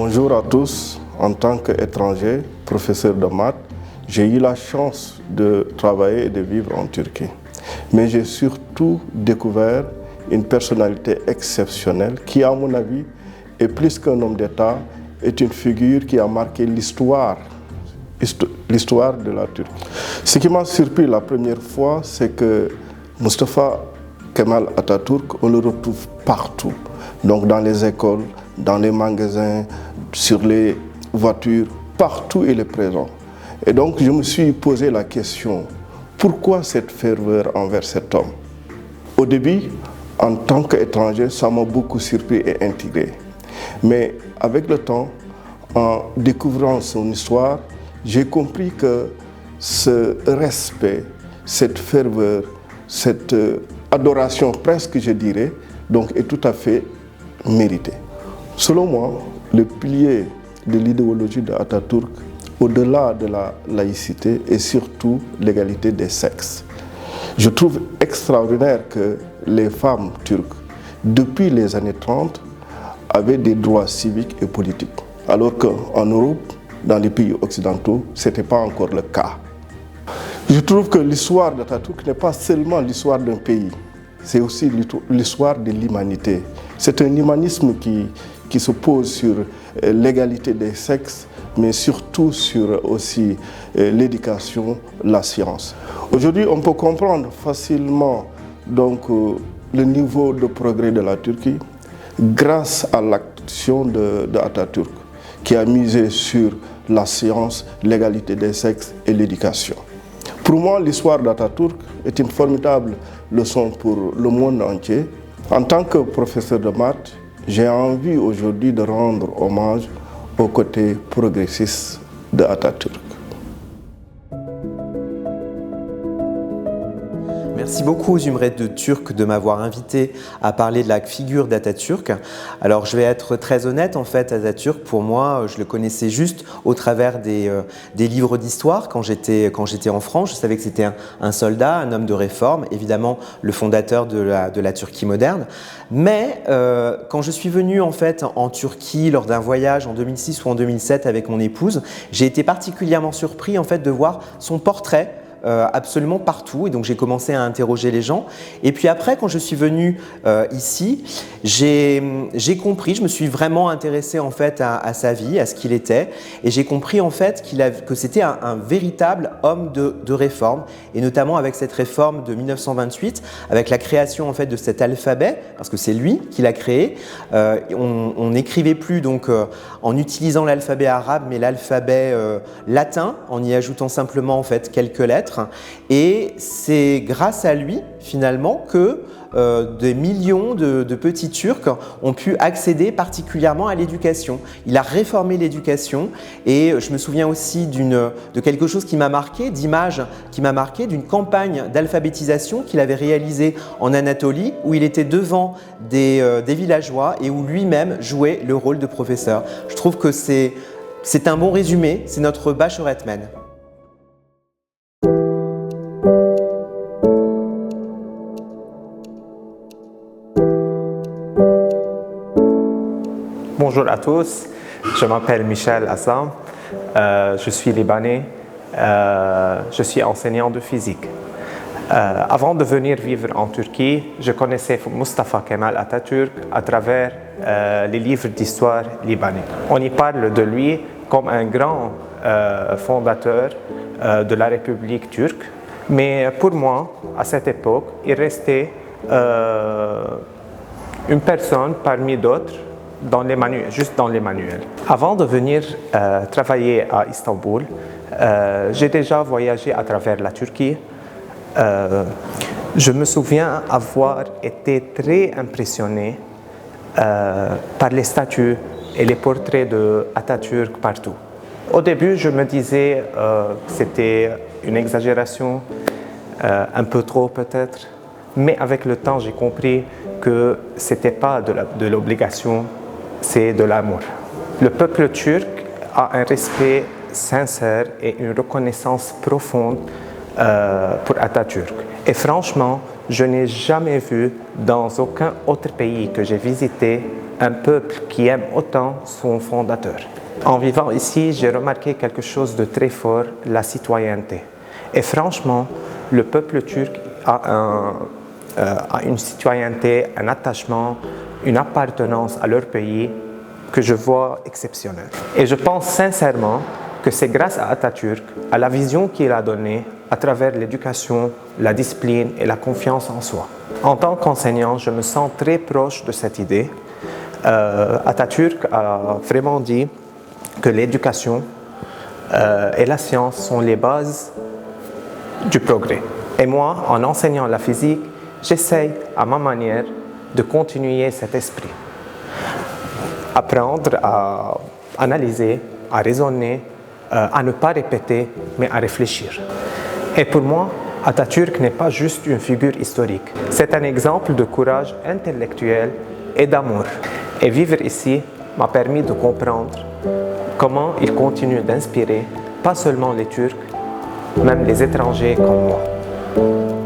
Bonjour à tous. En tant qu'étranger, professeur de maths, j'ai eu la chance de travailler et de vivre en Turquie. Mais j'ai surtout découvert une personnalité exceptionnelle qui, à mon avis, est plus qu'un homme d'État, est une figure qui a marqué l'histoire de la Turquie. Ce qui m'a surpris la première fois, c'est que Mustafa Kemal Atatürk, on le retrouve partout. Donc dans les écoles, dans les magasins, sur les voitures, partout il est présent. Et donc je me suis posé la question, pourquoi cette ferveur envers cet homme? Au début, en tant qu'étranger, ça m'a beaucoup surpris et intrigué. Mais avec le temps, en découvrant son histoire, j'ai compris que ce respect, cette ferveur, cette adoration presque, je dirais, donc est tout à fait méritée. Selon moi, le pilier de l'idéologie de Atatürk, au-delà de la laïcité, est surtout l'égalité des sexes. Je trouve extraordinaire que les femmes turques, depuis les années 30, avaient des droits civiques et politiques, alors qu'en Europe, dans les pays occidentaux, ce n'était pas encore le cas. Je trouve que l'histoire d'Atatürk n'est pas seulement l'histoire d'un pays, c'est aussi l'histoire de l'humanité. C'est un humanisme qui se pose sur l'égalité des sexes, mais surtout sur aussi l'éducation, la science. Aujourd'hui, on peut comprendre facilement donc, le niveau de progrès de la Turquie grâce à l'action d'Atatürk, qui a misé sur la science, l'égalité des sexes et l'éducation. Pour moi, l'histoire d'Atatürk est une formidable leçon pour le monde entier. En tant que professeur de maths, j'ai envie aujourd'hui de rendre hommage au côté progressiste d'Atatürk. Merci beaucoup Zümre Türk de m'avoir invité à parler de la figure d'Atatürk. Alors je vais être très honnête, en fait, Atatürk, pour moi, je le connaissais juste au travers des livres d'histoire quand j'étais en France. Je savais que c'était un soldat, un homme de réforme, évidemment le fondateur de la Turquie moderne. Mais quand je suis venu en fait en Turquie lors d'un voyage en 2006 ou en 2007 avec mon épouse, j'ai été particulièrement surpris en fait de voir son portrait absolument partout, et donc j'ai commencé à interroger les gens. Et puis après, quand je suis venu ici, j'ai compris, je me suis vraiment intéressé en fait à sa vie, à ce qu'il était, et j'ai compris en fait que c'était un véritable homme de réforme, et notamment avec cette réforme de 1928, avec la création en fait de cet alphabet, parce que c'est lui qui l'a créé. On n'écrivait plus donc en utilisant l'alphabet arabe, mais l'alphabet latin, en y ajoutant simplement en fait quelques lettres. Et c'est grâce à lui, finalement, que des millions de petits Turcs ont pu accéder particulièrement à l'éducation. Il a réformé l'éducation, et je me souviens aussi de quelque chose qui m'a marqué, d'une campagne d'alphabétisation qu'il avait réalisée en Anatolie, où il était devant des villageois et où lui-même jouait le rôle de professeur. Je trouve que c'est un bon résumé, c'est notre Baş Öğretmen. Bonjour à tous, je m'appelle Michel Assam, je suis libanais, je suis enseignant de physique. Avant de venir vivre en Turquie, je connaissais Mustafa Kemal Atatürk à travers les livres d'histoire libanais. On y parle de lui comme un grand fondateur de la République turque, mais pour moi, à cette époque, il restait une personne parmi d'autres, juste dans les manuels. Avant de venir travailler à Istanbul, j'ai déjà voyagé à travers la Turquie. Je me souviens avoir été très impressionné par les statues et les portraits d'Atatürk partout. Au début, je me disais que c'était une exagération, un peu trop peut-être, mais avec le temps, j'ai compris que ce n'était pas de l'obligation, c'est de l'amour. Le peuple turc a un respect sincère et une reconnaissance profonde pour Atatürk. Et franchement, je n'ai jamais vu dans aucun autre pays que j'ai visité un peuple qui aime autant son fondateur. En vivant ici, j'ai remarqué quelque chose de très fort, la citoyenneté. Et franchement, le peuple turc a une citoyenneté, un attachement, une appartenance à leur pays que je vois exceptionnelle. Et je pense sincèrement que c'est grâce à Atatürk, à la vision qu'il a donnée à travers l'éducation, la discipline et la confiance en soi. En tant qu'enseignant, je me sens très proche de cette idée. Atatürk a vraiment dit que l'éducation et la science sont les bases du progrès. Et moi, en enseignant la physique, j'essaye à ma manière de continuer cet esprit. Apprendre à analyser, à raisonner, à ne pas répéter, mais à réfléchir. Et pour moi, Atatürk n'est pas juste une figure historique. C'est un exemple de courage intellectuel et d'amour. Et vivre ici m'a permis de comprendre comment il continue d'inspirer, pas seulement les Turcs, même les étrangers comme moi.